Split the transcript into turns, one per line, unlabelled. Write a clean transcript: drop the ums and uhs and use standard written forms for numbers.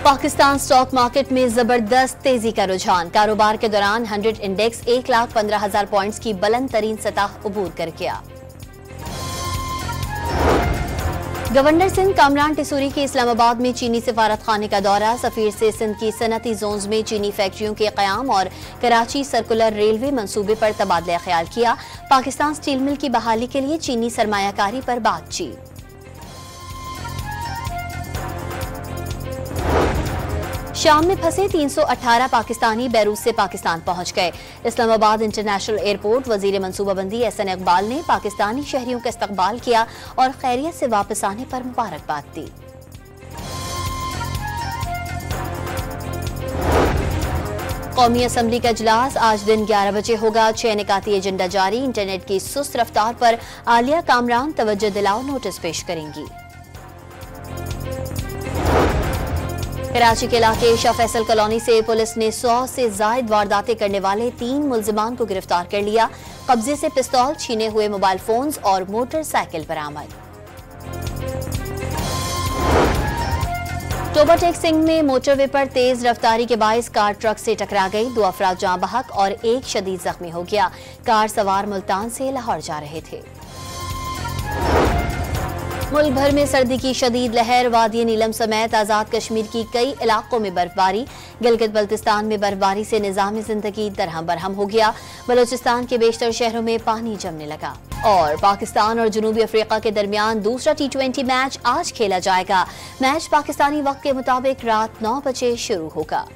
Pakistan stock market में जबरदस्त तेजी का रुझान। कारोबार के दौरान 100 इंडेक्स 1,15,000 पॉइंट्स की बुलंद तरीन सतह अबूर कर गया। गवर्नर सिंध कामरान टिसूरी की इस्लामाबाद में चीनी सिफारत खाने का दौरा। सफीर से सिंध की सनती जोन्स में चीनी फैक्ट्रियों के क़याम और कराची सर्कुलर रेलवे मंसूबे पर तबादला ख्याल किया। पाकिस्तान स्टील मिल की बहाली के लिए चीनी सरमायाकारी पर बातचीत। शाम में फंसे 318 पाकिस्तानी बैरूत से पाकिस्तान पहुंच गए। इस्लामाबाद इंटरनेशनल एयरपोर्ट वजीर मनसूबाबंदी एहसन इकबाल ने पाकिस्तानी शहरियों का इस्तकबाल किया और खैरियत से वापस आने पर मुबारकबाद दी। कौमी असम्बली का इजलास आज दिन 11 बजे होगा। 6 निकाती एजेंडा जारी। इंटरनेट की सुस्त रफ्तार पर आलिया कामरान तवज्जो दिलाओ नोटिस पेश करेंगी। कराची के इलाके शाह फैसल कॉलोनी से पुलिस ने 100 से जायद वारदातें करने वाले 3 मुल्जिमान को गिरफ्तार कर लिया। कब्जे से पिस्तौल, छीने हुए मोबाइल फोन्स और मोटरसाइकिल बरामद। टोबा टेक सिंह में मोटरवे पर तेज रफ्तारी के बाइस कार ट्रक से टकरा गई। 2 अफराद जाँ बहक और 1 शदीद जख्मी हो गया। कार सवार मुल्तान से लाहौर जा रहे थे। मुल्क भर में सर्दी की शदीद लहर। वादी नीलम समेत आज़ाद कश्मीर की कई इलाकों में बर्फबारी। गिलगित बल्तिस्तान में बर्फबारी से निज़ाम जिंदगी दरहम बरहम हो गया। बलोचिस्तान के बेशतर शहरों में पानी जमने लगा। और पाकिस्तान और जनूबी अफ्रीका के दरमियान दूसरा T20 मैच आज खेला जाएगा। मैच पाकिस्तानी वक्त के मुताबिक रात 9 बजे शुरू होगा।